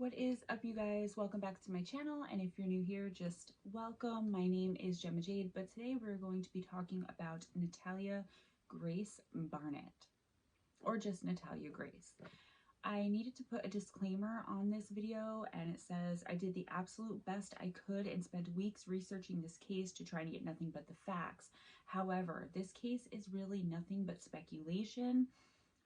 What is up, you guys? Welcome back to my channel, and if you're new here, just welcome. My name is Gemma Jade, but today we're going to be talking about Natalia Grace Barnett, or just Natalia Grace. I needed to put a disclaimer on this video, and it says, I did the absolute best I could and spent weeks researching this case to try and get nothing but the facts. However, this case is really nothing but speculation.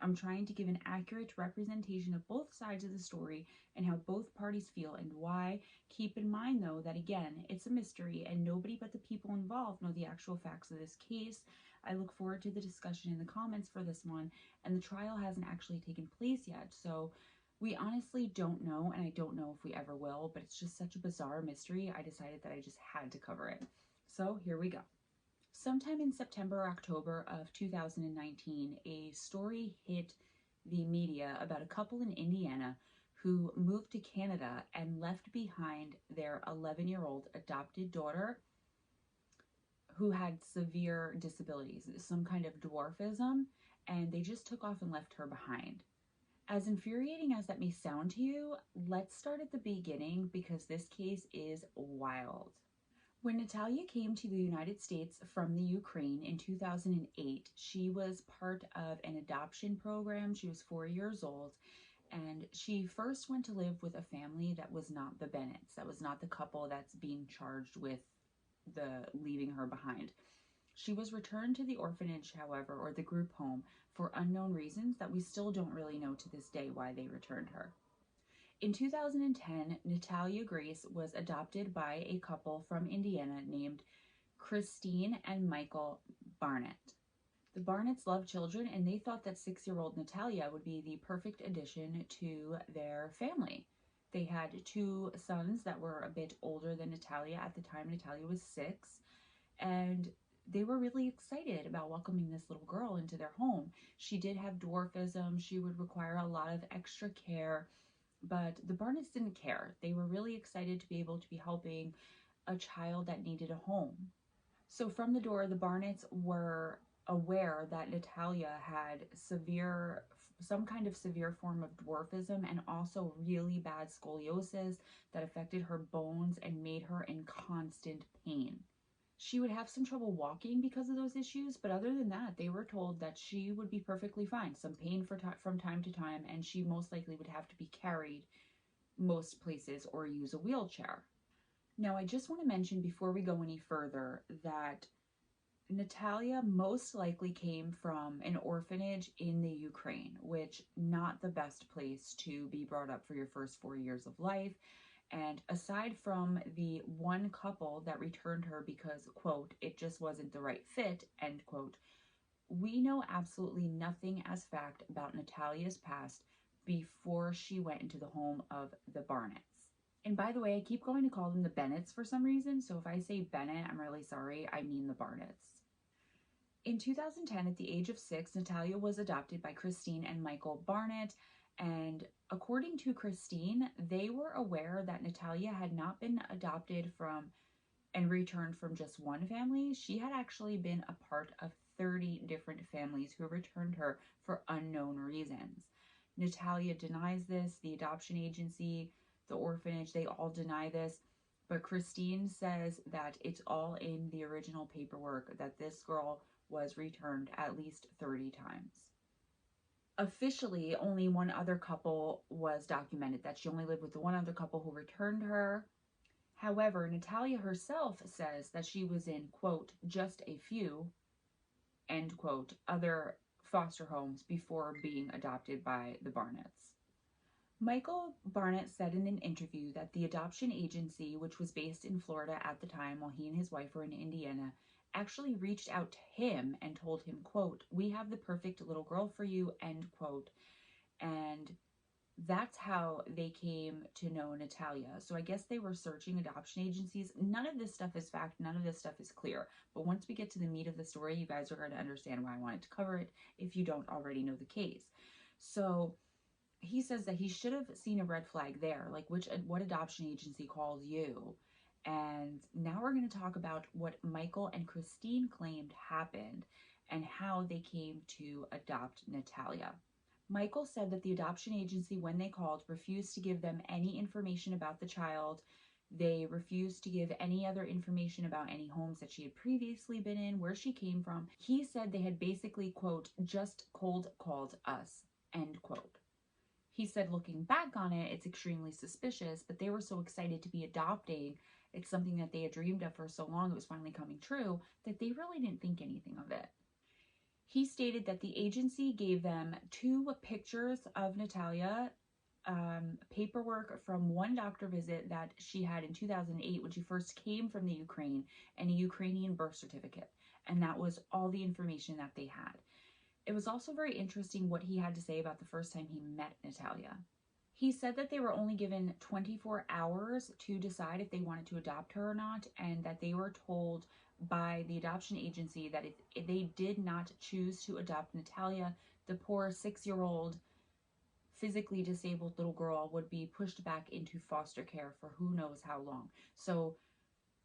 I'm trying to give an accurate representation of both sides of the story and how both parties feel and why. Keep in mind, though, that again, it's a mystery and nobody but the people involved know the actual facts of this case. I look forward to the discussion in the comments for this one, and the trial hasn't actually taken place yet, so we honestly don't know, and I don't know if we ever will, but it's just such a bizarre mystery. I decided that I just had to cover it. So here we go. Sometime in September or October of 2019, a story hit the media about a couple in Indiana who moved to Canada and left behind their 11-year-old adopted daughter who had severe disabilities, some kind of dwarfism, and they just took off and left her behind. As infuriating as that may sound to you, let's start at the beginning because this case is wild. When Natalia came to the United States from the Ukraine in 2008, she was part of an adoption program. She was 4 years old, and she first went to live with a family that was not the Bennetts. That was not the couple that's being charged with the leaving her behind. She was returned to the orphanage, however, or the group home, for unknown reasons that we still don't really know to this day why they returned her. In 2010, Natalia Grace was adopted by a couple from Indiana named Christine and Michael Barnett. The Barnetts love children, and they thought that 6-year-old Natalia would be the perfect addition to their family. They had 2 sons that were a bit older than Natalia. At the time, Natalia was 6, and they were really excited about welcoming this little girl into their home. She did have dwarfism. She would require a lot of extra care. But the Barnetts didn't care. They were really excited to be able to be helping a child that needed a home. So from the door, the Barnetts were aware that Natalia had some kind of severe form of dwarfism and also really bad scoliosis that affected her bones and made her in constant pain. She would have some trouble walking because of those issues, but other than that, they were told that she would be perfectly fine. Some pain from time to time, and she most likely would have to be carried most places or use a wheelchair. Now, I just want to mention before we go any further that Natalia most likely came from an orphanage in the Ukraine, which not the best place to be brought up for your first 4 years of life. And aside from the one couple that returned her because, quote, it just wasn't the right fit, end quote, we know absolutely nothing as fact about Natalia's past before she went into the home of the Barnetts. And by the way, I keep going to call them the Bennetts for some reason, so if I say Bennett, I'm really sorry, I mean the Barnetts. In 2010, at the age of 6, Natalia was adopted by Christine and Michael Barnett, and according to Christine, they were aware that Natalia had not been adopted from and returned from just one family. She had actually been a part of 30 different families who returned her for unknown reasons. Natalia denies this. The adoption agency, the orphanage, they all deny this. But Christine says that it's all in the original paperwork that this girl was returned at least 30 times. Officially, only one other couple was documented, that she only lived with the one other couple who returned her. However, Natalia herself says that she was in, quote, just a few, end quote, other foster homes before being adopted by the Barnetts. Michael Barnett said in an interview that the adoption agency, which was based in Florida at the time while he and his wife were in Indiana, actually reached out to him and told him, quote, we have the perfect little girl for you, end quote. And that's how they came to know Natalia. So I guess they were searching adoption agencies. None of this stuff is fact. None of this stuff is clear. But once we get to the meat of the story, you guys are going to understand why I wanted to cover it if you don't already know the case. So he says that he should have seen a red flag there, like what adoption agency called you. And now we're going to talk about what Michael and Christine claimed happened and how they came to adopt Natalia. Michael said that the adoption agency, when they called, refused to give them any information about the child. They refused to give any other information about any homes that she had previously been in, where she came from. He said they had basically, quote, just cold called us, end quote. He said, looking back on it, it's extremely suspicious, but they were so excited to be adopting. It's something that they had dreamed of for so long, it was finally coming true, that they really didn't think anything of it. He stated that the agency gave them 2 pictures of Natalia, paperwork from one doctor visit that she had in 2008 when she first came from the Ukraine, and a Ukrainian birth certificate. And that was all the information that they had. It was also very interesting what he had to say about the first time he met Natalia. He said that they were only given 24 hours to decide if they wanted to adopt her or not, and that they were told by the adoption agency that if they did not choose to adopt Natalia, the poor 6-year-old physically disabled little girl would be pushed back into foster care for who knows how long. So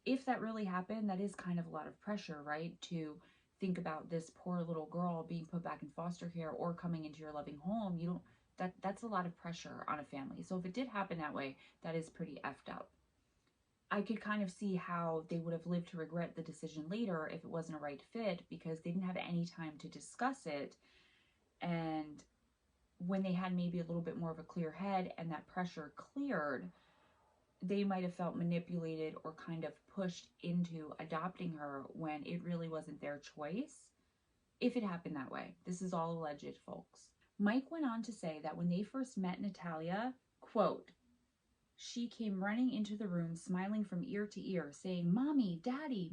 if that really happened, that is kind of a lot of pressure, right? To think about this poor little girl being put back in foster care or coming into your loving home. You don't, that's a lot of pressure on a family. So if it did happen that way, that is pretty effed up. I could kind of see how they would have lived to regret the decision later if it wasn't a right fit, because they didn't have any time to discuss it. And when they had maybe a little bit more of a clear head and that pressure cleared, they might have felt manipulated or kind of pushed into adopting her when it really wasn't their choice, if it happened that way. This is all alleged, folks. Mike went on to say that when they first met Natalia, quote, she came running into the room smiling from ear to ear, saying, "Mommy, Daddy,"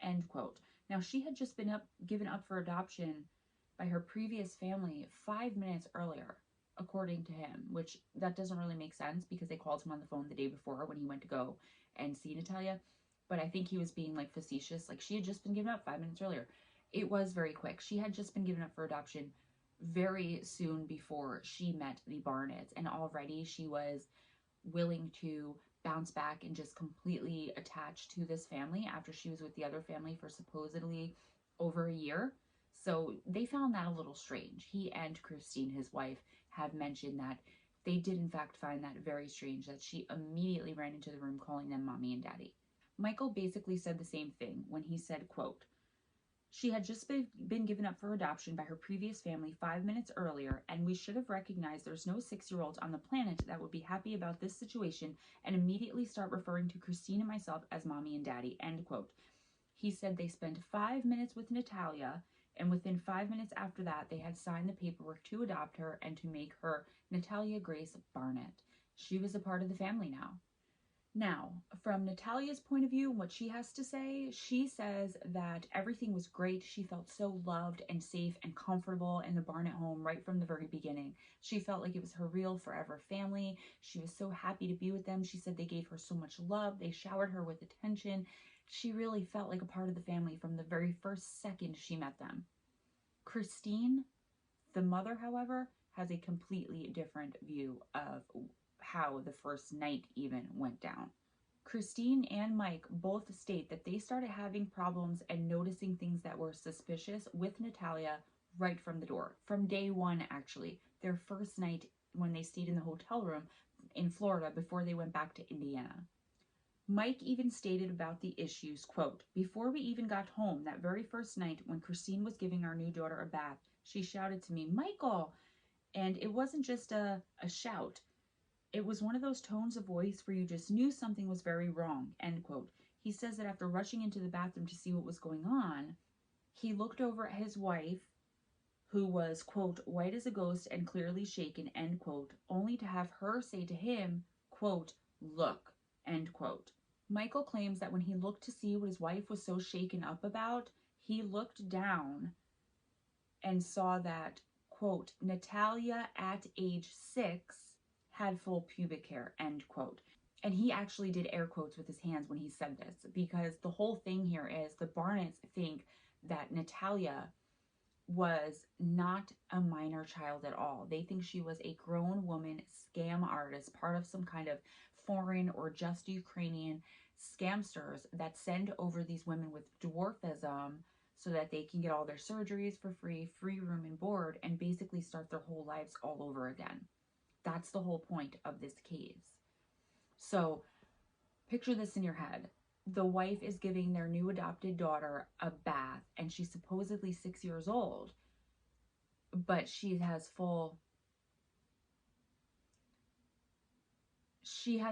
end quote. Now, she had just been given up for adoption by her previous family 5 minutes earlier, according to him, which that doesn't really make sense because they called him on the phone the day before when he went to go and see Natalia. But I think he was being like facetious, like she had just been given up 5 minutes earlier. It was very quick. She had just been given up for adoption very soon before she met the Barnetts, and already she was willing to bounce back and just completely attach to this family after she was with the other family for supposedly over a year. So they found that a little strange. He and Christine, his wife, have mentioned that they did in fact find that very strange, that she immediately ran into the room calling them mommy and daddy. Michael basically said the same thing when he said, quote, she had just been given up for adoption by her previous family 5 minutes earlier, and we should have recognized there's no 6-year-old on the planet that would be happy about this situation and immediately start referring to Christine and myself as mommy and daddy, end quote. He said they spent 5 minutes with Natalia, and within 5 minutes after that, they had signed the paperwork to adopt her and to make her Natalia Grace Barnett. She was a part of the family now. Now, from Natalia's point of view and what she has to say, she says that everything was great. She felt so loved and safe and comfortable in the Barnett home right from the very beginning. She felt like it was her real forever family. She was so happy to be with them. She said they gave her so much love. They showered her with attention. She really felt like a part of the family from the very first second she met them. Christine, the mother, however, has a completely different view of how the first night even went down. Christine and Mike both state that they started having problems and noticing things that were suspicious with Natalia right from the door. From day one, actually. Their first night when they stayed in the hotel room in Florida before they went back to Indiana. Mike even stated about the issues, quote, before we even got home that very first night when Christine was giving our new daughter a bath, she shouted to me, "Michael!" And it wasn't just a shout. It was one of those tones of voice where you just knew something was very wrong, end quote. He says that after rushing into the bathroom to see what was going on, he looked over at his wife, who was, quote, white as a ghost and clearly shaken, end quote, only to have her say to him, quote, look, end quote. Michael claims that when he looked to see what his wife was so shaken up about, he looked down and saw that, quote, Natalia at age 6 had full pubic hair, end quote. And he actually did air quotes with his hands when he said this, because the whole thing here is the Barnetts think that Natalia was not a minor child at all. They think she was a grown woman scam artist, part of some kind of foreign or just Ukrainian scamsters that send over these women with dwarfism so that they can get all their surgeries for free, free room and board, and basically start their whole lives all over again. That's the whole point of this case. So picture this in your head. The wife is giving their new adopted daughter a bath, and she's supposedly 6 years old, but she has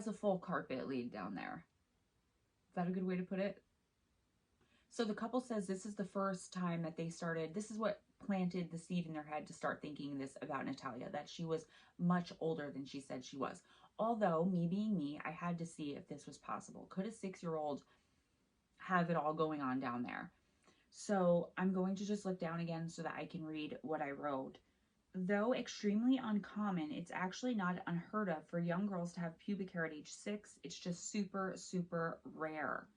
a full carpet laid down there. Is that a good way to put it? So the couple says this is the first time that they started, this is what planted the seed in their head to start thinking this about Natalia, that she was much older than she said she was. Although, me being me, I had to see if this was possible. Could a 6-year-old have it all going on down there? So I'm going to just look down again so that I can read what I wrote. Though extremely uncommon, it's actually not unheard of for young girls to have pubic hair at age 6. It's just super, super rare.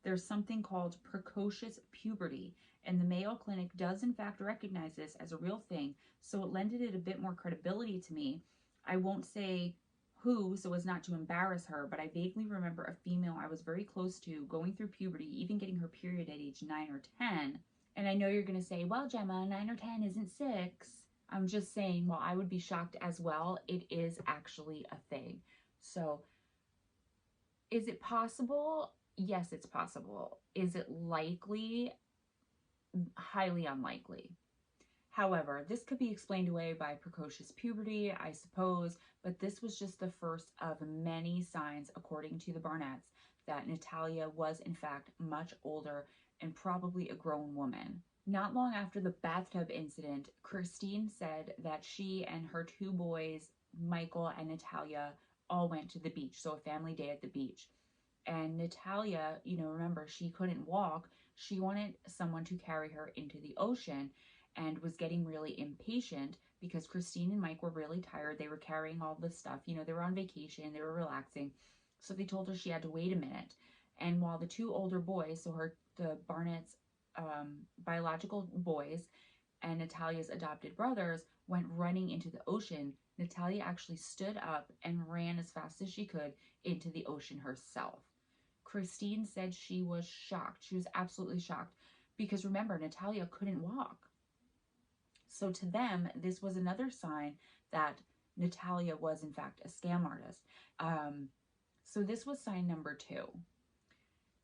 There's something called precocious puberty, and the Mayo Clinic does in fact recognize this as a real thing, so it lended it a bit more credibility to me. I won't say who so as not to embarrass her, but I vaguely remember a female I was very close to going through puberty, even getting her period at age 9 or 10. And I know you're going to say, well, Gemma, 9 or 10 isn't 6. I'm just saying, while I would be shocked as well, it is actually a thing. So is it possible? Yes, it's possible. Is it likely? Highly unlikely. However, this could be explained away by precocious puberty, I suppose, but this was just the first of many signs, according to the Barnetts, that Natalia was in fact much older and probably a grown woman. Not long after the bathtub incident, Christine said that she and her 2 boys, Michael and Natalia, all went to the beach, so a family day at the beach. And Natalia, remember, she couldn't walk. She wanted someone to carry her into the ocean and was getting really impatient because Christine and Mike were really tired. They were carrying all this stuff. They were on vacation. They were relaxing. So they told her she had to wait a minute. And while the 2 older boys, so the Barnett's biological boys and Natalia's adopted brothers went running into the ocean, Natalia actually stood up and ran as fast as she could into the ocean herself. Christine said she was shocked. She was absolutely shocked because remember, Natalia couldn't walk. So to them, this was another sign that Natalia was in fact a scam artist. So this was sign number 2.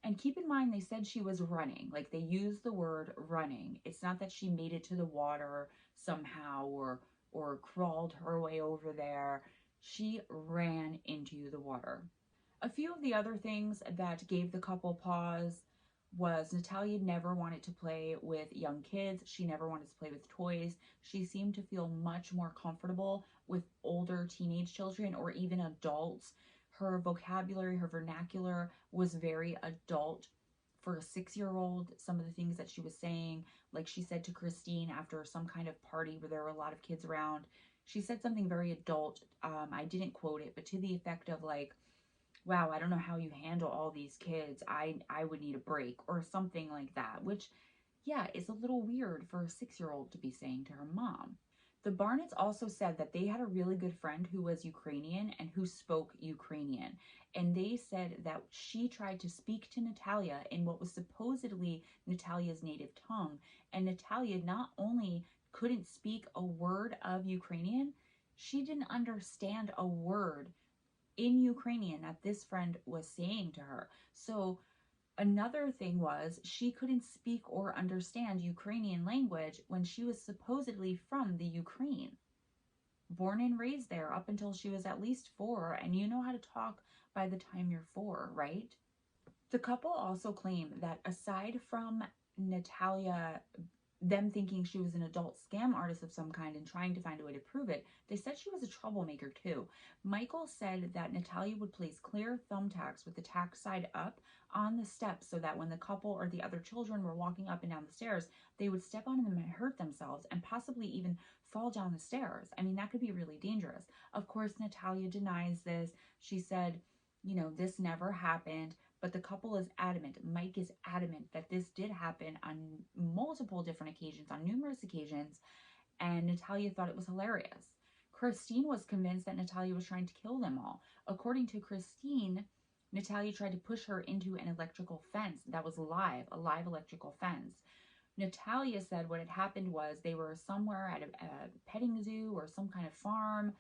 And keep in mind, they said she was running. Like, they used the word running. It's not that she made it to the water somehow or crawled her way over there. She ran into the water. A few of the other things that gave the couple pause was Natalia never wanted to play with young kids. She never wanted to play with toys. She seemed to feel much more comfortable with older teenage children or even adults. Her vocabulary, her vernacular was very adult for a 6-year-old. Some of the things that she was saying, like she said to Christine after some kind of party where there were a lot of kids around, she said something very adult. I didn't quote it, but to the effect of like, wow, I don't know how you handle all these kids. I would need a break or something like that, which, yeah, is a little weird for a 6-year-old to be saying to her mom. The Barnetts also said that they had a really good friend who was Ukrainian and who spoke Ukrainian. And they said that she tried to speak to Natalia in what was supposedly Natalia's native tongue. And Natalia not only couldn't speak a word of Ukrainian, she didn't understand a word in Ukrainian that this friend was saying to her. So another thing was she couldn't speak or understand Ukrainian language when she was supposedly from the Ukraine. Born and raised there up until she was at least 4, and you know how to talk by the time you're 4, right? The couple also claimed that aside from Natalia, them thinking she was an adult scam artist of some kind and trying to find a way to prove it, they said she was a troublemaker too. Michael said that Natalia would place clear thumbtacks with the tack side up on the steps so that when the couple or the other children were walking up and down the stairs, they would step on them and hurt themselves and possibly even fall down the stairs. I mean, that could be really dangerous. Of course, Natalia denies this. She said, this never happened. But the couple is adamant, Mike is adamant, that this did happen on multiple different occasions, on numerous occasions, and Natalia thought it was hilarious. Christine was convinced that Natalia was trying to kill them all. According to Christine, Natalia tried to push her into an electrical fence that was live, a live electrical fence. Natalia said what had happened was they were somewhere at a petting zoo or some kind of farm,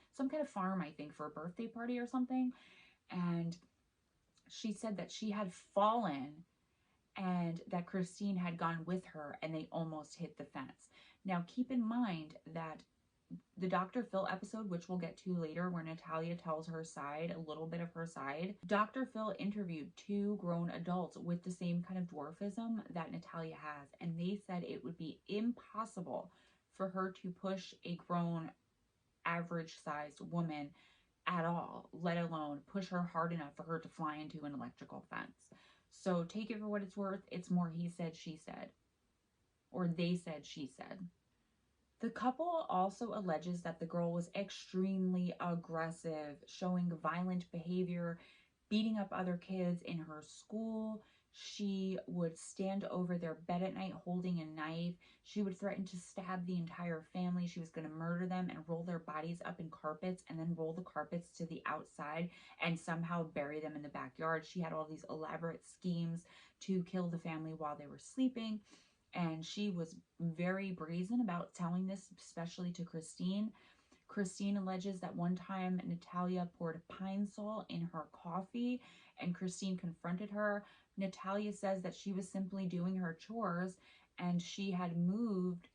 I think, for a birthday party or something. And she said that she had fallen and that Christine had gone with her and they almost hit the fence. Now, keep in mind that the Dr. Phil episode, which we'll get to later, where Natalia tells her side, a little bit of her side, Dr. Phil interviewed 2 grown adults with the same kind of dwarfism that Natalia has, and they said it would be impossible for her to push a grown, average-sized woman at all, let alone push her hard enough for her to fly into an electrical fence. So take it for what it's worth. It's more he said, she said, or they said, she said. The couple also alleges that the girl was extremely aggressive, showing violent behavior, beating up other kids in her school. She would stand over their bed at night holding a knife. She would threaten to stab the entire family. She was going to murder them and roll their bodies up in carpets and then roll the carpets to the outside and somehow bury them in the backyard. She had all these elaborate schemes to kill the family while they were sleeping. And she was very brazen about telling this, especially to Christine. Christine alleges that one time Natalia poured pine sol in her coffee and Christine confronted her. Natalia says that she was simply doing her chores and she had moved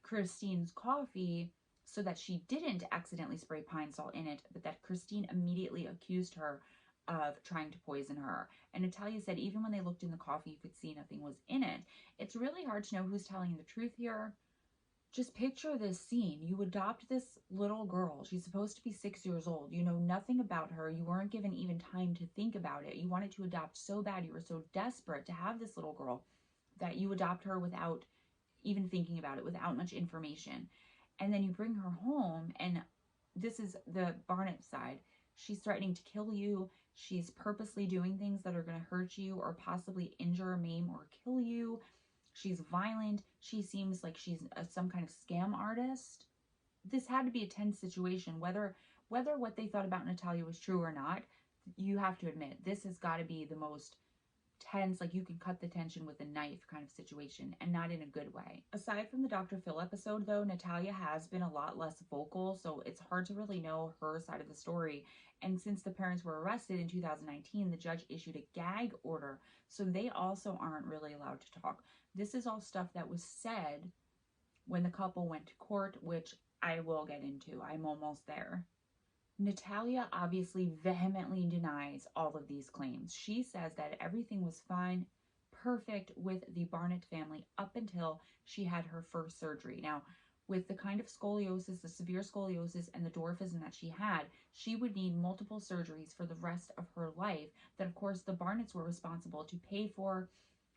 Christine's coffee so that she didn't accidentally spray pine sol in it, but that Christine immediately accused her of trying to poison her. And Natalia said even when they looked in the coffee, you could see nothing was in it. It's really hard to know who's telling the truth here. Just picture this scene. You adopt this little girl. She's supposed to be 6 years old. You know nothing about her. You weren't given even time to think about it. You wanted to adopt so bad. You were so desperate to have this little girl that you adopt her without even thinking about it, without much information. And then you bring her home, and this is the Barnett side. She's threatening to kill you. She's purposely doing things that are going to hurt you or possibly injure, maim, or kill you. She's violent. She seems like she's some kind of scam artist. This had to be a tense situation. Whether what they thought about Natalia was true or not, you have to admit, this has got to be the most tense, like you can cut the tension with a knife kind of situation, and not in a good way. Aside from the Dr. Phil episode, though, Natalia has been a lot less vocal, so it's hard to really know her side of the story. And since the parents were arrested in 2019, the judge issued a gag order, so they also aren't really allowed to talk. This is all stuff that was said when the couple went to court, which I will get into. I'm almost there. Natalia obviously vehemently denies all of these claims. She says that everything was fine, perfect with the Barnett family up until she had her first surgery. Now, with the kind of scoliosis, the severe scoliosis, and the dwarfism that she had, she would need multiple surgeries for the rest of her life that, of course, the Barnetts were responsible to pay for.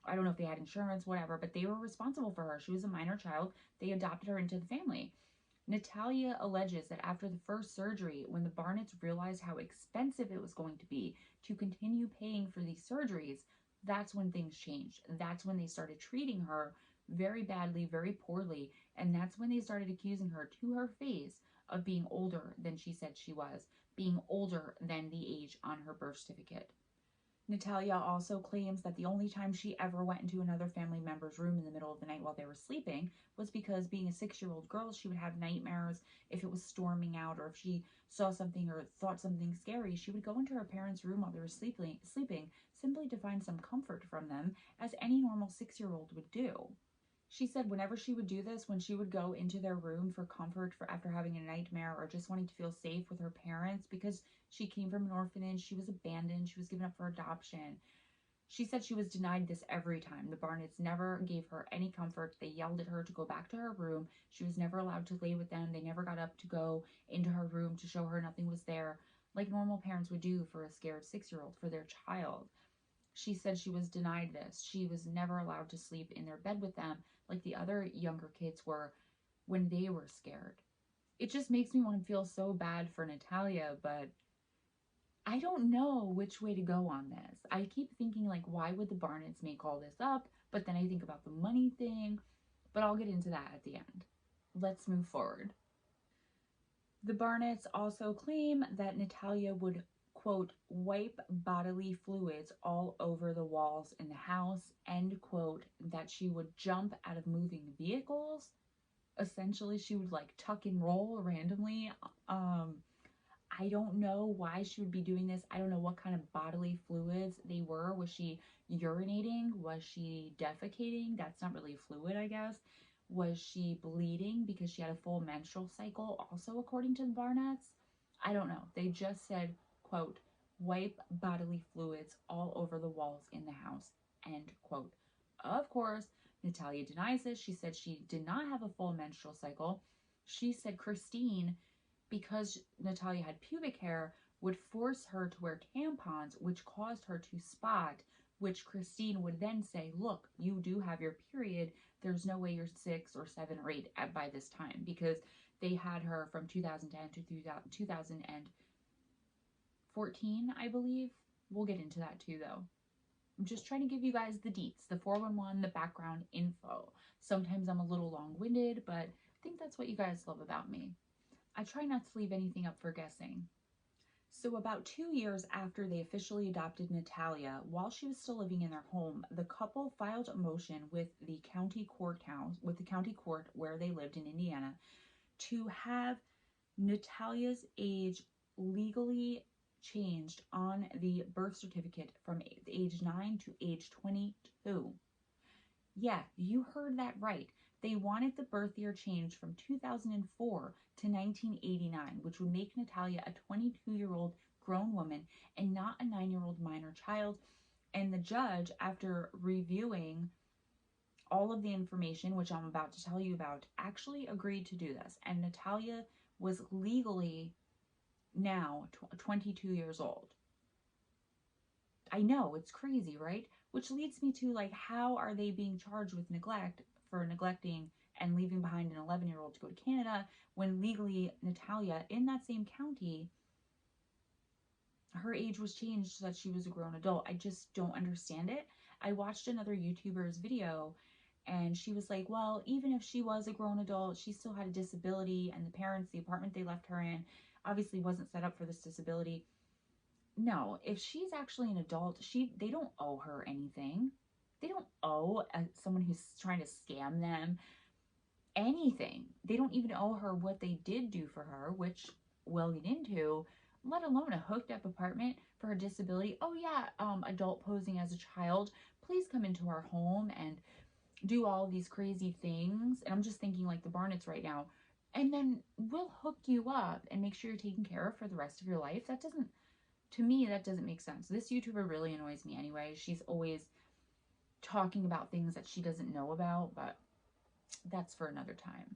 I don't know if they had insurance, whatever, but they were responsible for her. She was a minor child. They adopted her into the family. Natalia alleges that after the first surgery, when the Barnetts realized how expensive it was going to be to continue paying for these surgeries, that's when things changed. That's when they started treating her very badly, very poorly, and that's when they started accusing her to her face of being older than she said she was, being older than the age on her birth certificate. Natalia also claims that the only time she ever went into another family member's room in the middle of the night while they were sleeping was because, being a 6-year-old girl, she would have nightmares if it was storming out, or if she saw something or thought something scary. She would go into her parents' room while they were sleeping simply to find some comfort from them, as any normal 6-year-old would do. She said whenever she would do this, when she would go into their room for comfort after having a nightmare or just wanting to feel safe with her parents, because she came from an orphanage, she was abandoned, she was given up for adoption. She said she was denied this every time. The Barnetts never gave her any comfort. They yelled at her to go back to her room. She was never allowed to lay with them. They never got up to go into her room to show her nothing was there, like normal parents would do for a scared 6-year-old, for their child. She said she was denied this. She was never allowed to sleep in their bed with them like the other younger kids were when they were scared. It just makes me want to feel so bad for Natalia, but I don't know which way to go on this. I keep thinking, like, why would the Barnetts make all this up? But then I think about the money thing, but I'll get into that at the end. Let's move forward. The Barnetts also claim that Natalia would, quote, wipe bodily fluids all over the walls in the house, end quote, that she would jump out of moving vehicles. Essentially, she would like tuck and roll randomly. I don't know why she would be doing this. I don't know what kind of bodily fluids they were. Was she urinating? Was she defecating? That's not really fluid, I guess. Was she bleeding because she had a full menstrual cycle, also according to the Barnetts? I don't know. They just said, quote, wipe bodily fluids all over the walls in the house, end quote. Of course, Natalia denies this. She said she did not have a full menstrual cycle. She said Christine, because Natalia had pubic hair, would force her to wear tampons, which caused her to spot, which Christine would then say, look, you do have your period. There's no way you're 6 or 7 or 8 by this time, because they had her from 2010 to 2014, I believe. We'll get into that too, though. I'm just trying to give you guys the deets, the 411, the background info. Sometimes I'm a little long-winded, but I think that's what you guys love about me. I try not to leave anything up for guessing. So about 2 years after they officially adopted Natalia, while she was still living in their home, the couple filed a motion with the county court where they lived in Indiana, to have Natalia's age legally changed on the birth certificate from age 9 to age 22. Yeah, you heard that right. They wanted the birth year changed from 2004 to 1989, which would make Natalia a 22-year-old grown woman and not a 9-year-old minor child. And the judge, after reviewing all of the information, which I'm about to tell you about, actually agreed to do this. And Natalia was legally now 22 years old. I know, it's crazy, right? Which leads me to, like, how are they being charged with neglect for neglecting and leaving behind an 11-year-old to go to Canada when legally Natalia, in that same county, her age was changed so that she was a grown adult? I just don't understand it. I watched another YouTuber's video and she was like, well, even if she was a grown adult, she still had a disability, and the parents, the apartment they left her in, obviously wasn't set up for this disability. No, if she's actually an adult, they don't owe her anything. They don't owe someone who's trying to scam them anything. They don't even owe her what they did do for her, which we'll get into, let alone a hooked up apartment for her disability. Oh yeah, adult posing as a child. Please come into our home and do all these crazy things. And I'm just thinking like the Barnetts right now. And then we'll hook you up and make sure you're taken care of for the rest of your life. To me, that doesn't make sense. This YouTuber really annoys me anyway. She's always talking about things that she doesn't know about, but that's for another time.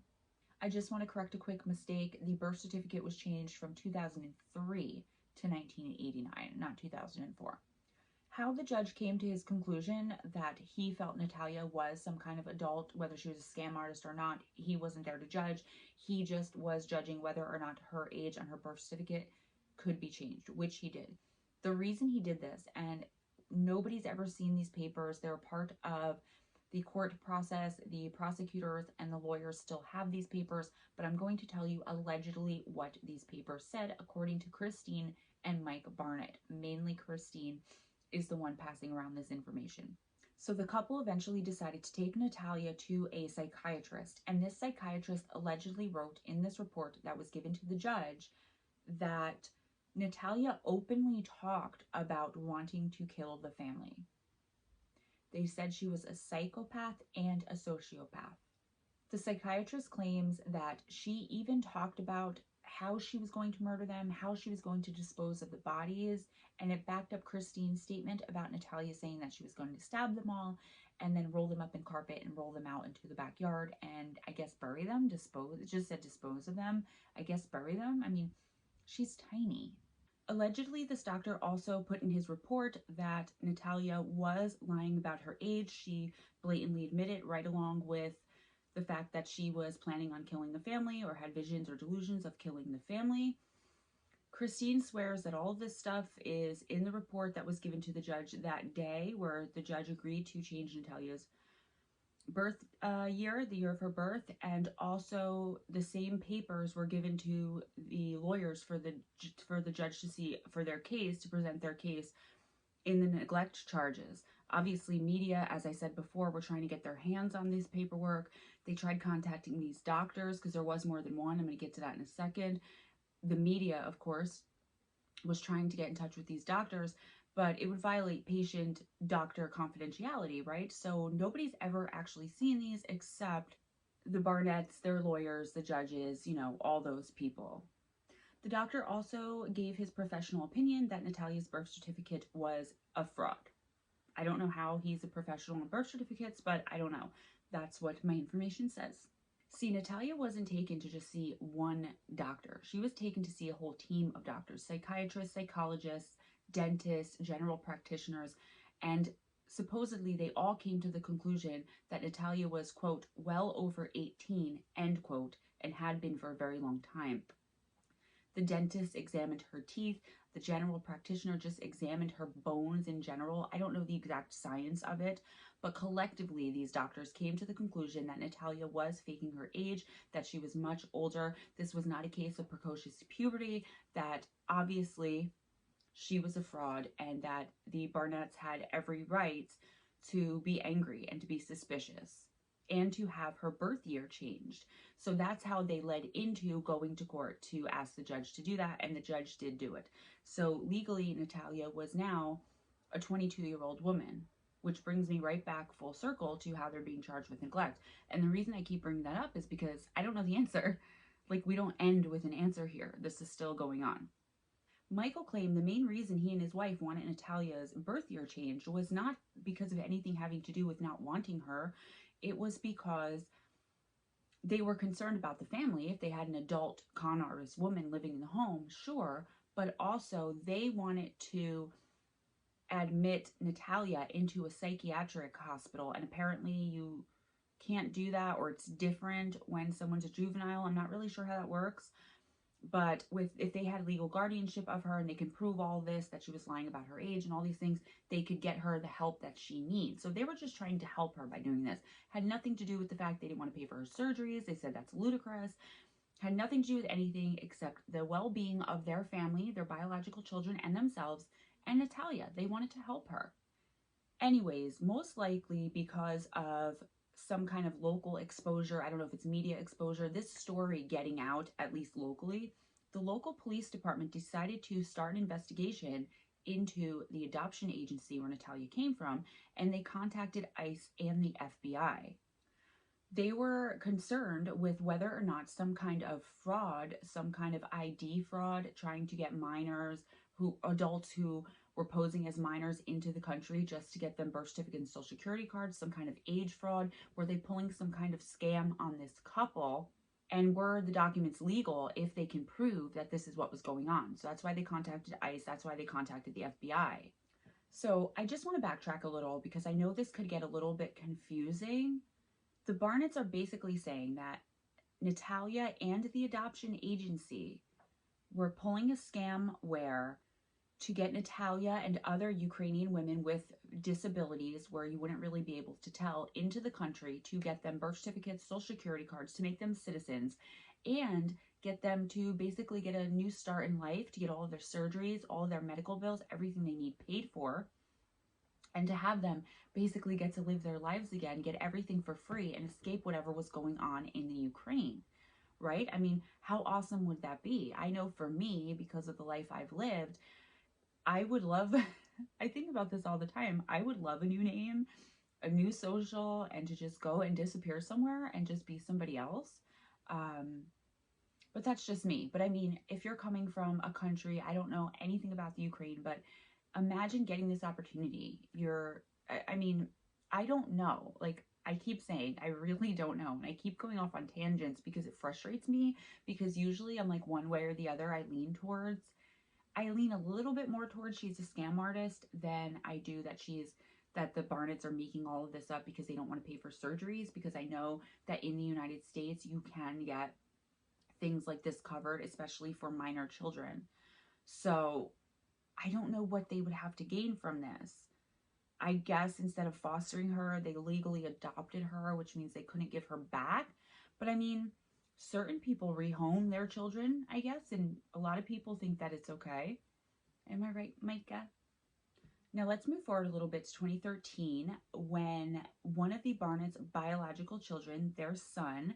I just want to correct a quick mistake. The birth certificate was changed from 2003 to 1989, not 2004. How the judge came to his conclusion that he felt Natalia was some kind of adult, whether she was a scam artist or not, he wasn't there to judge. He just was judging whether or not her age on her birth certificate could be changed, which he did. The reason he did this, and nobody's ever seen these papers, they're part of the court process, the prosecutors and the lawyers still have these papers, but I'm going to tell you allegedly what these papers said according to Christine and Mike Barnett. Mainly Christine is the one passing around this information. So the couple eventually decided to take Natalia to a psychiatrist, and this psychiatrist allegedly wrote in this report that was given to the judge that Natalia openly talked about wanting to kill the family. They said she was a psychopath and a sociopath. The psychiatrist claims that she even talked about how she was going to murder them, how she was going to dispose of the bodies, and it backed up Christine's statement about Natalia saying that she was going to stab them all and then roll them up in carpet and roll them out into the backyard and I guess bury them, it just said dispose of them, I guess bury them. I mean, she's tiny. Allegedly, this doctor also put in his report that Natalia was lying about her age. She blatantly admitted right along with the fact that she was planning on killing the family or had visions or delusions of killing the family. Christine swears that all of this stuff is in the report that was given to the judge that day, where the judge agreed to change Natalia's birth year, the year of her birth, and also the same papers were given to the lawyers for the judge to see for their case, to present their case in the neglect charges. Obviously, media, as I said before, were trying to get their hands on this paperwork. They tried contacting these doctors because there was more than one. I'm going to get to that in a second. The media, of course, was trying to get in touch with these doctors, but it would violate patient-doctor confidentiality, right? So nobody's ever actually seen these except the Barnetts, their lawyers, the judges, you know, all those people. The doctor also gave his professional opinion that Natalia's birth certificate was a fraud. I don't know how he's a professional in birth certificates, but I don't know. That's what my information says. See, Natalia wasn't taken to just see one doctor. She was taken to see a whole team of doctors, psychiatrists, psychologists, dentists, general practitioners, and supposedly they all came to the conclusion that Natalia was, quote, well over 18, end quote, and had been for a very long time. The dentist examined her teeth. The general practitioner just examined her bones in general. I don't know the exact science of it, but collectively, these doctors came to the conclusion that Natalia was faking her age, that she was much older. This was not a case of precocious puberty, that obviously she was a fraud, and that the Barnetts had every right to be angry and to be suspicious and to have her birth year changed. So that's how they led into going to court to ask the judge to do that, and the judge did do it. So legally, Natalia was now a 22-year-old woman, which brings me right back full circle to how they're being charged with neglect. And the reason I keep bringing that up is because I don't know the answer. Like, we don't end with an answer here. This is still going on. Michael claimed the main reason he and his wife wanted Natalia's birth year changed was not because of anything having to do with not wanting her. It was because they were concerned about the family. If they had an adult con artist woman living in the home, sure, but also they wanted to admit Natalia into a psychiatric hospital, and apparently you can't do that, or it's different when someone's a juvenile. I'm not really sure how that works. But if they had legal guardianship of her and they can prove all this, that she was lying about her age and all these things, they could get her the help that she needs. So they were just trying to help her by doing this. Had nothing to do with the fact they didn't want to pay for her surgeries. They said that's ludicrous. Had nothing to do with anything except the well-being of their family, their biological children, and themselves, and Natalia. They wanted to help her. Anyways, most likely because of some kind of local exposure, I don't know if it's media exposure, this story getting out, at least locally, the local police department decided to start an investigation into the adoption agency where Natalia came from, and they contacted ICE and the FBI. They were concerned with whether or not some kind of fraud, some kind of ID fraud, trying to get adults who were posing as minors into the country just to get them birth certificates and social security cards, some kind of age fraud. Were they pulling some kind of scam on this couple? And were the documents legal if they can prove that this is what was going on? So that's why they contacted ICE. That's why they contacted the FBI. So I just want to backtrack a little because I know this could get a little bit confusing. The Barnetts are basically saying that Natalia and the adoption agency were pulling a scam where to get Natalia and other Ukrainian women with disabilities, where you wouldn't really be able to tell, into the country to get them birth certificates, social security cards, to make them citizens, and get them to basically get a new start in life, to get all of their surgeries, all of their medical bills, everything they need paid for, and to have them basically get to live their lives again, get everything for free, and escape whatever was going on in the Ukraine, right? I mean, how awesome would that be? I know for me, because of the life I've lived, I would love, I think about this all the time, I would love a new name, a new social, and to just go and disappear somewhere and just be somebody else. But that's just me. But I mean, if you're coming from a country, I don't know anything about the Ukraine, but imagine getting this opportunity. I mean, I don't know. Like, I keep saying, I really don't know. And I keep going off on tangents because it frustrates me, because usually I'm like one way or the other. I lean a little bit more towards she's a scam artist than I do that the Barnetts are making all of this up because they don't want to pay for surgeries, because I know that in the United States, you can get things like this covered, especially for minor children. So I don't know what they would have to gain from this. I guess instead of fostering her, they legally adopted her, which means they couldn't give her back. But I mean, certain people rehome their children, I guess, and a lot of people think that it's okay. Am I right, Micah? Now let's move forward a little bit to 2013 when one of the Barnett's biological children, their son,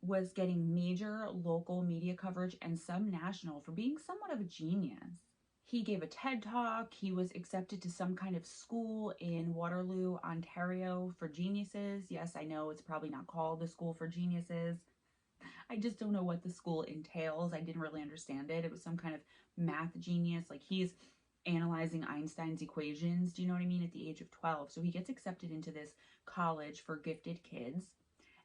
was getting major local media coverage and some national for being somewhat of a genius. He gave a TED talk. He was accepted to some kind of school in Waterloo, Ontario for geniuses. Yes, I know it's probably not called the School for Geniuses. I just don't know what the school entails. I didn't really understand it. It was some kind of math genius. Like he's analyzing Einstein's equations, do you know what I mean, at the age of 12. So he gets accepted into this college for gifted kids.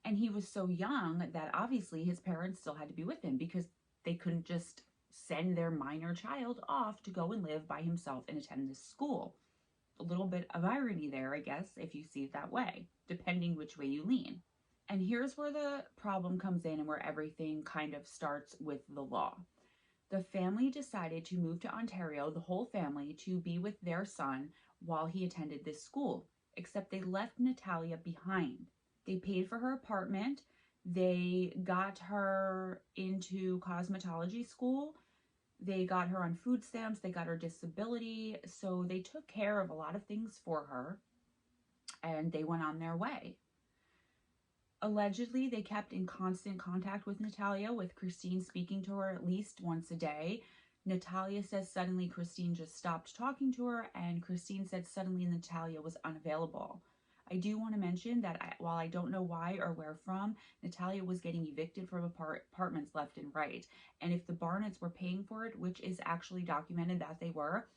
And he was so young that obviously his parents still had to be with him because they couldn't just send their minor child off to go and live by himself and attend this school. A little bit of irony there, I guess, if you see it that way, depending which way you lean. And here's where the problem comes in and where everything kind of starts with the law. The family decided to move to Ontario, the whole family, to be with their son while he attended this school, except they left Natalia behind. They paid for her apartment. They got her into cosmetology school. They got her on food stamps. They got her disability. So they took care of a lot of things for her and they went on their way. Allegedly, they kept in constant contact with Natalia, with Christine speaking to her at least once a day. Natalia says suddenly Christine just stopped talking to her, and Christine said suddenly Natalia was unavailable. I do want to mention that while I don't know why or where from, Natalia was getting evicted from apartments left and right. And if the Barnetts were paying for it, which is actually documented that they were,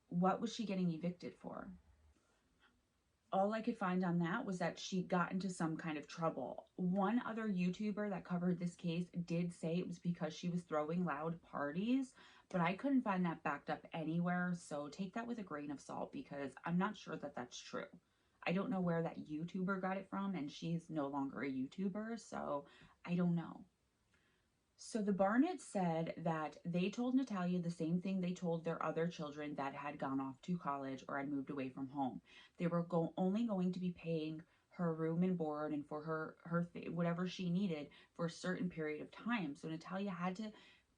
what was she getting evicted for? All I could find on that was that she got into some kind of trouble. One other YouTuber that covered this case did say it was because she was throwing loud parties, but I couldn't find that backed up anywhere, so take that with a grain of salt because I'm not sure that that's true. I don't know where that YouTuber got it from, and she's no longer a YouTuber, so I don't know. So the Barnetts said that they told Natalia the same thing they told their other children that had gone off to college or had moved away from home. They were only going to be paying her room and board and for her whatever she needed for a certain period of time. So Natalia had to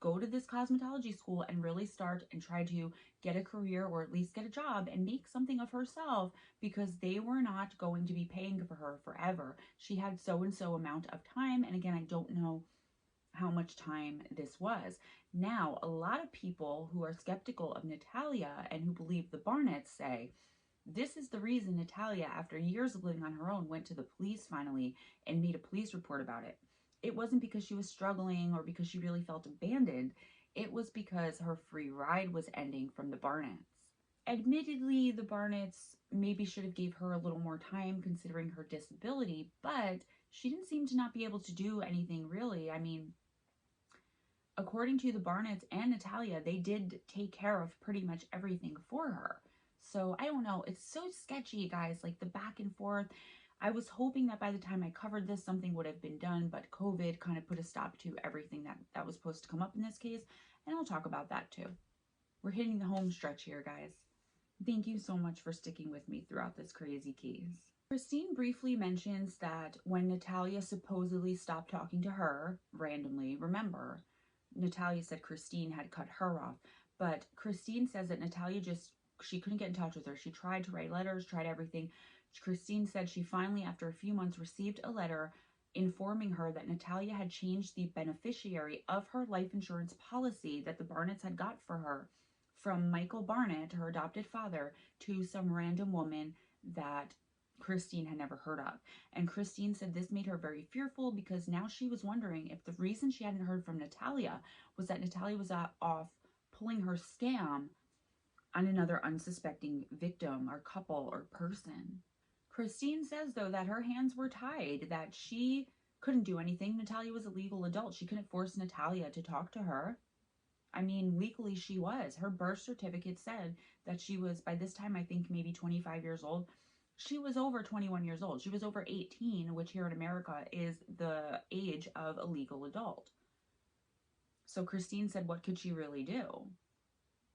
go to this cosmetology school and really start and try to get a career or at least get a job and make something of herself because they were not going to be paying for her forever. She had so and so amount of time, and again, I don't know how much time this was. Now, a lot of people who are skeptical of Natalia and who believe the Barnetts say, this is the reason Natalia, after years of living on her own, went to the police finally and made a police report about it. It wasn't because she was struggling or because she really felt abandoned. It was because her free ride was ending from the Barnetts. Admittedly, the Barnetts maybe should have gave her a little more time considering her disability, but she didn't seem to not be able to do anything really. I mean, according to the Barnetts and Natalia, they did take care of pretty much everything for her. So I don't know. It's so sketchy, guys, like the back and forth. I was hoping that by the time I covered this, something would have been done, but COVID kind of put a stop to everything that was supposed to come up in this case, and I'll talk about that too. We're hitting the home stretch here, guys. Thank you so much for sticking with me throughout this crazy case. Christine briefly mentions that when Natalia supposedly stopped talking to her randomly, remember, Natalia said Christine had cut her off, but Christine says that Natalia she couldn't get in touch with her. She tried to write letters, tried everything. Christine said she finally, after a few months, received a letter informing her that Natalia had changed the beneficiary of her life insurance policy that the Barnetts had got for her from Michael Barnett, her adopted father, to some random woman that Christine had never heard of. And Christine said this made her very fearful because now she was wondering if the reason she hadn't heard from Natalia was that Natalia was off pulling her scam on another unsuspecting victim or couple or person. Christine says, though, that her hands were tied, that she couldn't do anything. Natalia was a legal adult. She couldn't force Natalia to talk to her. I mean, legally she was. Her birth certificate said that she was, by this time, I think maybe 25 years old. She was over 21 years old. She was over 18, which here in America is the age of a legal adult. So Christine said, what could she really do?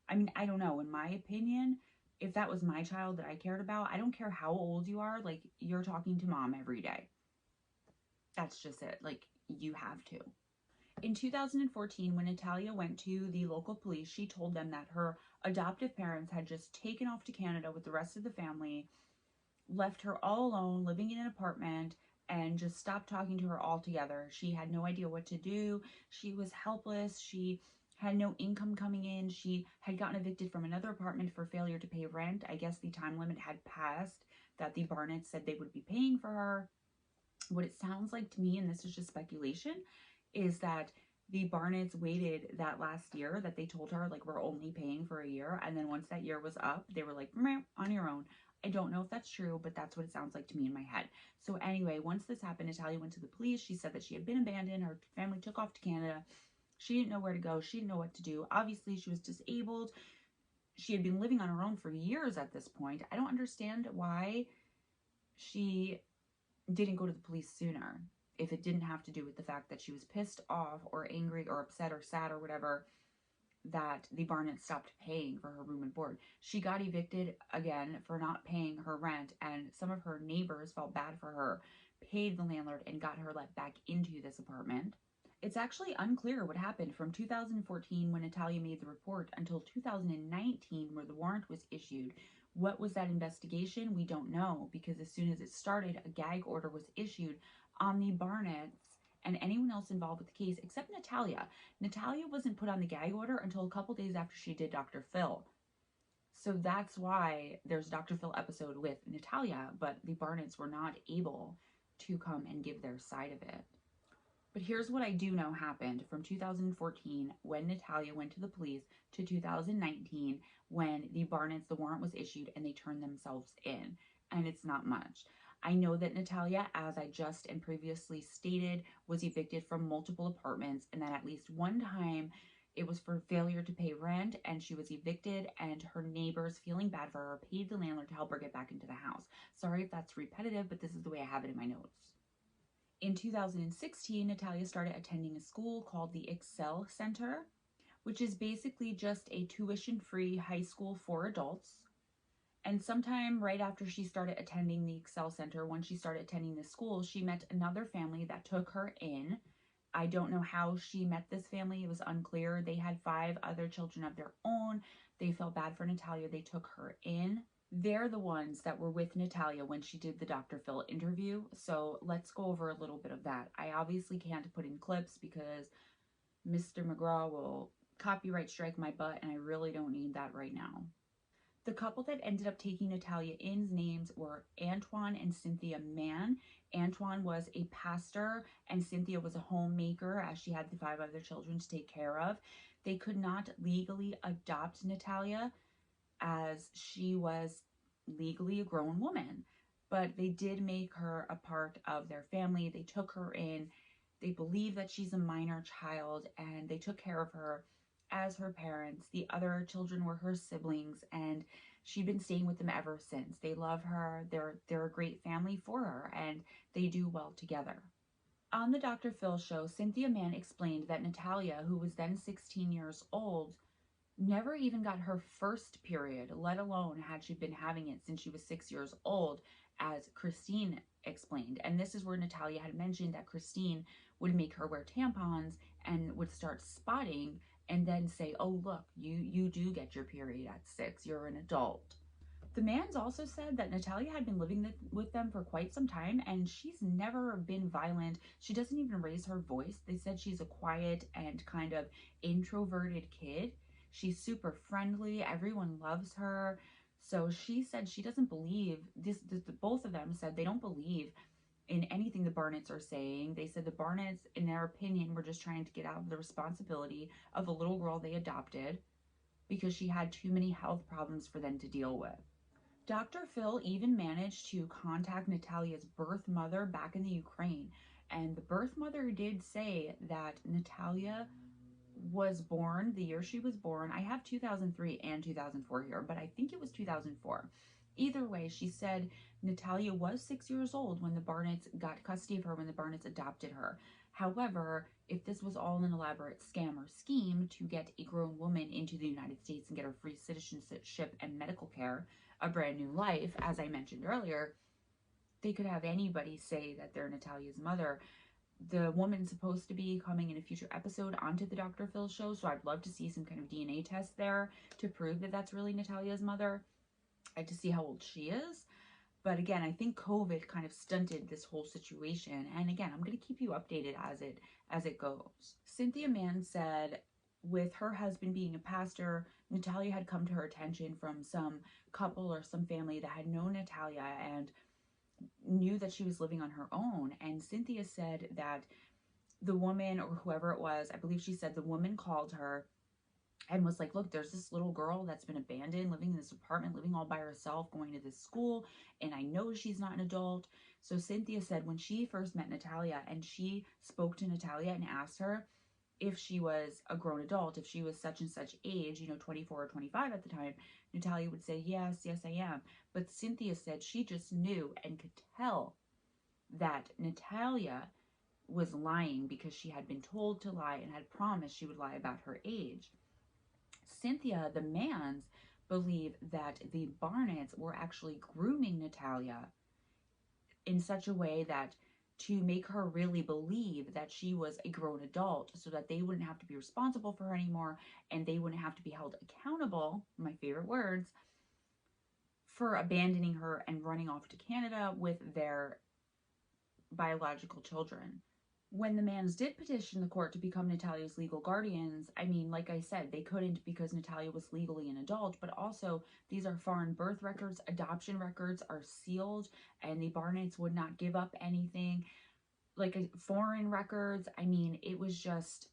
I mean, I don't know. In my opinion, if that was my child that I cared about, I don't care how old you are, like, you're talking to mom every day. That's just it. Like, you have to. In 2014, when Natalia went to the local police, she told them that her adoptive parents had just taken off to Canada with the rest of the family, left her all alone, living in an apartment, and just stopped talking to her altogether. She had no idea what to do. She was helpless. She had no income coming in. She had gotten evicted from another apartment for failure to pay rent. I guess the time limit had passed that the Barnetts said they would be paying for her. What it sounds like to me, and this is just speculation, is that the Barnetts waited that last year that they told her, like, we're only paying for a year. And then once that year was up, they were like, meh, on your own. I don't know if that's true, but that's what it sounds like to me in my head. So anyway, once this happened, Natalia went to the police. She said that she had been abandoned. Her family took off to Canada. She didn't know where to go. She didn't know what to do. Obviously, she was disabled. She had been living on her own for years at this point. I don't understand why she didn't go to the police sooner, if it didn't have to do with the fact that she was pissed off or angry or upset or sad or whatever that the Barnett stopped paying for her room and board. She got evicted again for not paying her rent, and some of her neighbors felt bad for her, paid the landlord, and got her let back into this apartment. It's actually unclear what happened from 2014 when Natalia made the report until 2019 where the warrant was issued. What was that investigation? We don't know, because as soon as it started, a gag order was issued on the Barnetts and anyone else involved with the case except Natalia. Natalia wasn't put on the gag order until a couple days after she did Dr. Phil. So that's why there's a Dr. Phil episode with Natalia, but the Barnetts were not able to come and give their side of it. But here's what I do know happened from 2014 when Natalia went to the police to 2019 when the Barnetts, the warrant was issued and they turned themselves in. And it's not much. I know that Natalia, as I just and previously stated, was evicted from multiple apartments, and that at least one time it was for failure to pay rent and she was evicted, and her neighbors, feeling bad for her, paid the landlord to help her get back into the house. Sorry if that's repetitive, but this is the way I have it in my notes. In 2016, Natalia started attending a school called the Excel Center, which is basically just a tuition-free high school for adults. And sometime right after she started attending the Excel Center, when she started attending this school, she met another family that took her in. I don't know how she met this family. It was unclear. They had 5 other children of their own. They felt bad for Natalia. They took her in. They're the ones that were with Natalia when she did the Dr. Phil interview. So let's go over a little bit of that. I obviously can't put in clips because Mr. McGraw will copyright strike my butt, and I really don't need that right now. The couple that ended up taking Natalia in's names were Antoine and Cynthia Mann. Antoine was a pastor and Cynthia was a homemaker, as she had the 5 other children to take care of. They could not legally adopt Natalia as she was legally a grown woman, but they did make her a part of their family. They took her in. They believe that she's a minor child, and they took care of her as her parents. The other children were her siblings, and she'd been staying with them ever since. They love her. They're a great family for her, and they do well together. On the Dr. Phil show, Cynthia Mann explained that Natalia, who was then 16 years old, never even got her first period, let alone had she been having it since she was 6 years old, as Christine explained. And this is where Natalia had mentioned that Christine would make her wear tampons and would start spotting and then say, oh, look, you do get your period at 6. You're an adult. The Manns also said that Natalia had been living with them for quite some time, and she's never been violent. She doesn't even raise her voice. They said she's a quiet and kind of introverted kid. She's super friendly. Everyone loves her. So she said she doesn't believe this. Both of them said they don't believe in anything the Barnetts are saying. They said the Barnetts, in their opinion, were just trying to get out of the responsibility of the little girl they adopted because she had too many health problems for them to deal with. Dr. Phil even managed to contact Natalia's birth mother back in the Ukraine, and the birth mother did say that Natalia was born, the year she was born, I have 2003 and 2004 here, but I think it was 2004. Either way, she said Natalia was 6 years old when the Barnetts got custody of her, when the Barnetts adopted her. However, if this was all an elaborate scam or scheme to get a grown woman into the United States and get her free citizenship and medical care, a brand new life, as I mentioned earlier, they could have anybody say that they're Natalia's mother. The woman's supposed to be coming in a future episode onto the Dr. Phil show, so I'd love to see some kind of DNA test there to prove that that's really Natalia's mother. I'd to see how old she is. But again, I think COVID kind of stunted this whole situation. And again, I'm going to keep you updated as it goes. Cynthia Mann said with her husband being a pastor, Natalia had come to her attention from some couple or some family that had known Natalia and knew that she was living on her own. And Cynthia said that the woman or whoever it was, I believe she said the woman called her and was like, look, there's this little girl that's been abandoned, living in this apartment, living all by herself, going to this school, and I know she's not an adult. So Cynthia said when she first met Natalia and she spoke to Natalia and asked her if she was a grown adult, if she was such and such age, 24 or 25 at the time, Natalia would say, yes, I am. But Cynthia said she just knew and could tell that Natalia was lying because she had been told to lie and had promised she would lie about her age. Cynthia, the Manns, believe that the Barnetts were actually grooming Natalia in such a way that to make her really believe that she was a grown adult so that they wouldn't have to be responsible for her anymore and they wouldn't have to be held accountable, my favorite words, for abandoning her and running off to Canada with their biological children. When the Manns did petition the court to become Natalia's legal guardians, I mean, like I said, they couldn't because Natalia was legally an adult, but also these are foreign birth records, adoption records are sealed, and the Barnetts would not give up anything. Like foreign records, I mean, it was just,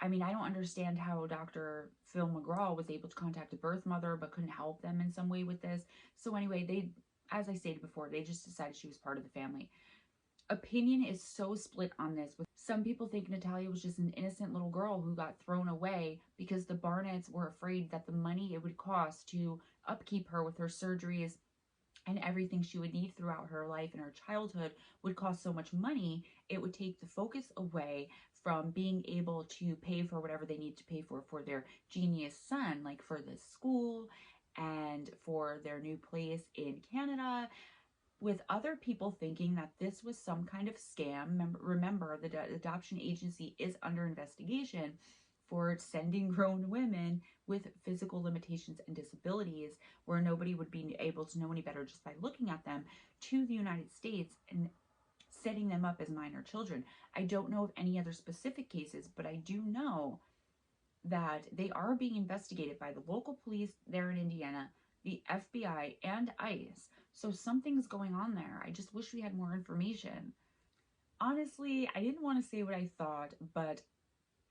I mean, I don't understand how Dr. Phil McGraw was able to contact a birth mother but couldn't help them in some way with this. So anyway, they, as I stated before, they just decided she was part of the family. Opinion is so split on this. With some people think Natalia was just an innocent little girl who got thrown away because the Barnetts were afraid that the money it would cost to upkeep her with her surgeries and everything she would need throughout her life and her childhood would cost so much money, it would take the focus away from being able to pay for whatever they need to pay for their genius son, like for the school and for their new place in Canada, with other people thinking that this was some kind of scam. Remember, the adoption agency is under investigation for sending grown women with physical limitations and disabilities, where nobody would be able to know any better just by looking at them, to the United States and setting them up as minor children. I don't know of any other specific cases, but I do know that they are being investigated by the local police there in Indiana, the FBI, and ICE. So something's going on there. I just wish we had more information. Honestly, I didn't want to say what I thought, but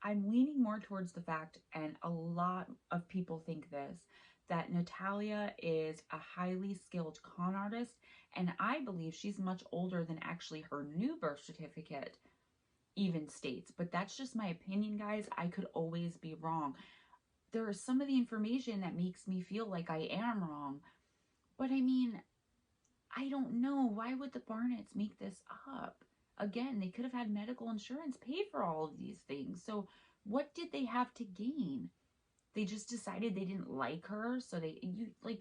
I'm leaning more towards the fact, and a lot of people think this, that Natalia is a highly skilled con artist, and I believe she's much older than actually her new birth certificate even states. But that's just my opinion, guys. I could always be wrong. There is some of the information that makes me feel like I am wrong. But I mean, I don't know. Why would the Barnetts make this up? Again, they could have had medical insurance pay for all of these things. So what did they have to gain? They just decided they didn't like her. So then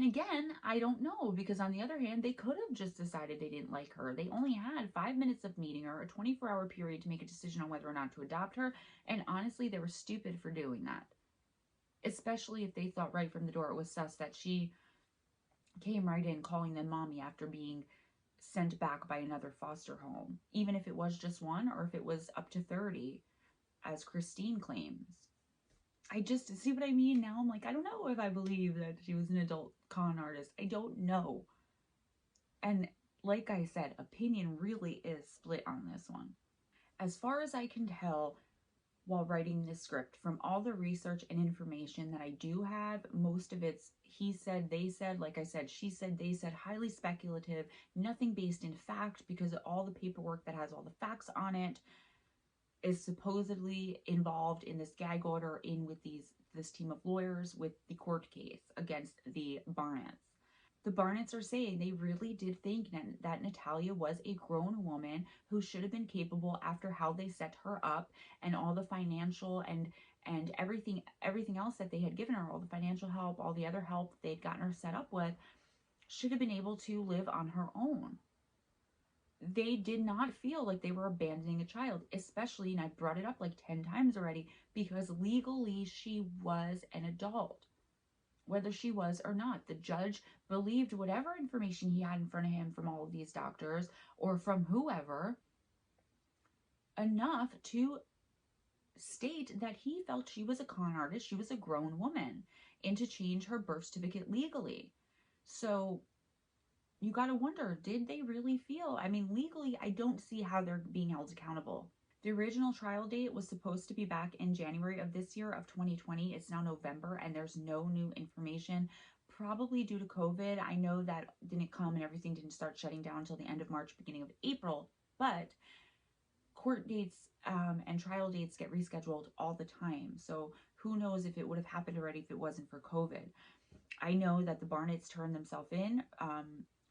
again, I don't know, because on the other hand, they could have just decided they didn't like her. They only had 5 minutes of meeting her, a 24-hour period to make a decision on whether or not to adopt her. And honestly, they were stupid for doing that. Especially if they thought right from the door it was sus that she came right in calling them mommy after being sent back by another foster home. Even if it was just one or if it was up to 30, as Christine claims. I just, see what I mean? Now I'm like, I don't know if I believe that she was an adult con artist. I don't know. And like I said, opinion really is split on this one. As far as I can tell, while writing this script, from all the research and information that I do have, most of it's he said, they said, like I said, she said, they said, highly speculative, nothing based in fact, because all the paperwork that has all the facts on it is supposedly involved in this gag order in with this team of lawyers with the court case against the Barnetts. The Barnetts are saying they really did think that Natalia was a grown woman who should have been capable after how they set her up and all the financial and everything else that they had given her, all the financial help, all the other help they'd gotten her set up with, should have been able to live on her own. They did not feel like they were abandoning a child, especially, and I brought it up like 10 times already, because legally she was an adult, whether she was or not. The judge believed whatever information he had in front of him from all of these doctors or from whoever enough to state that he felt she was a con artist, she was a grown woman, and to change her birth certificate legally. So you got to wonder, did they really feel? I mean, legally, I don't see how they're being held accountable. The original trial date was supposed to be back in January of this year of 2020. It's now November and there's no new information, probably due to COVID. I know that didn't come and everything didn't start shutting down until the end of March, beginning of April, but court dates and trial dates get rescheduled all the time. So who knows if it would have happened already if it wasn't for COVID. I know that the Barnetts turned themselves in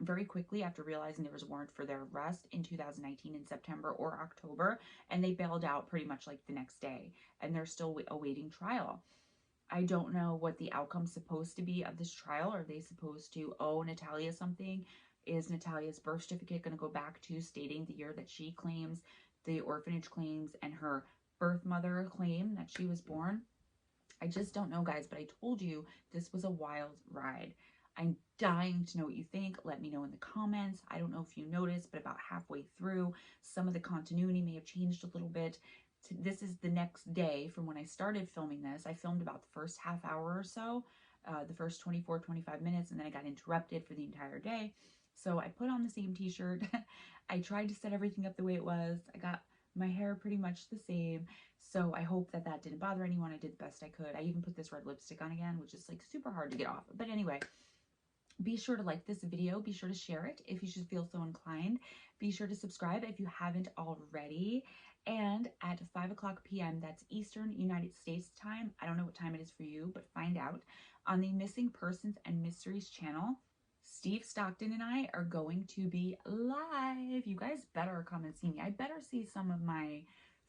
very quickly after realizing there was a warrant for their arrest in 2019 in September or October, and they bailed out pretty much like the next day, and they're still awaiting trial. I don't know what the outcome's supposed to be of this trial. Are they supposed to owe Natalia something? Is Natalia's birth certificate going to go back to stating the year that she claims, the orphanage claims, and her birth mother claim that she was born? I just don't know, guys, but I told you this was a wild ride. I'm dying to know what you think. Let me know in the comments. I don't know if you noticed, but about halfway through, some of the continuity may have changed a little bit. This is the next day from when I started filming this. I filmed about the first half hour or so, the first 24, 25 minutes, and then I got interrupted for the entire day. So I put on the same t-shirt. I tried to set everything up the way it was. I got my hair pretty much the same. So I hope that that didn't bother anyone. I did the best I could. I even put this red lipstick on again, which is like super hard to get off. But anyway, be sure to like this video. Be sure to share it if you should feel so inclined. Be sure to subscribe if you haven't already. And at 5 o'clock p.m., that's Eastern United States time. I don't know what time it is for you, but find out. On the Missing Persons and Mysteries channel, Steve Stockton and I are going to be live. You guys better come and see me. I better see some of my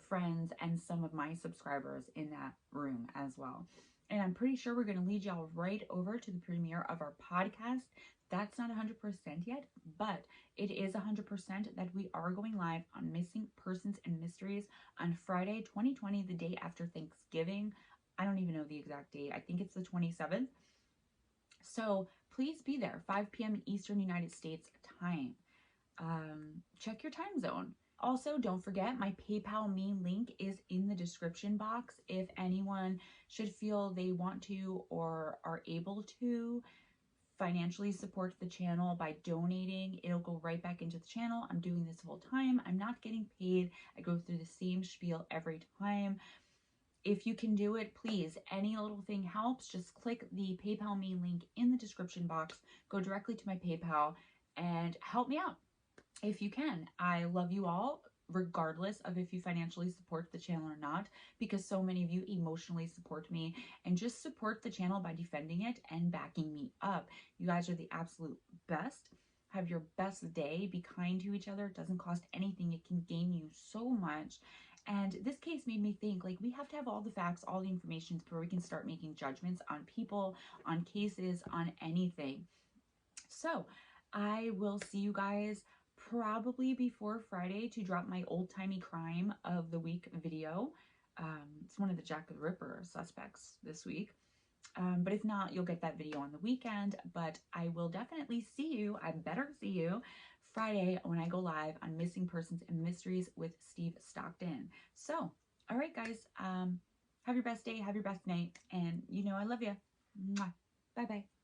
friends and some of my subscribers in that room as well. And I'm pretty sure we're going to lead y'all right over to the premiere of our podcast. That's not 100% yet, but it is 100% that we are going live on Missing Persons and Mysteries on Friday, 2020, the day after Thanksgiving. I don't even know the exact date. I think it's the 27th. So please be there, 5 p.m. Eastern United States time. Check your time zone. Also, don't forget, my PayPal Mann link is in the description box. If anyone should feel they want to or are able to financially support the channel by donating, it'll go right back into the channel. I'm doing this full time. I'm not getting paid. I go through the same spiel every time. If you can do it, please, any little thing helps. Just click the PayPal Mann link in the description box. Go directly to my PayPal and help me out. If you can. I love you all, regardless of if you financially support the channel or not, because so many of you emotionally support me and just support the channel by defending it and backing me up. You guys are the absolute best. Have your best day. Be kind to each other. It doesn't cost anything. It can gain you so much. And this case made me think, like, we have to have all the facts, all the information before we can start making judgments on people, on cases, on anything. So I will see you guys probably before Friday to drop my old-timey crime of the week video. It's one of the Jack the Ripper suspects this week. But if not, you'll get that video on the weekend. But I will definitely see you, I better see you, Friday when I go live on Missing Persons and Mysteries with Steve Stockton. So, all right, guys, have your best day, have your best night, and you know I love you. Bye-bye.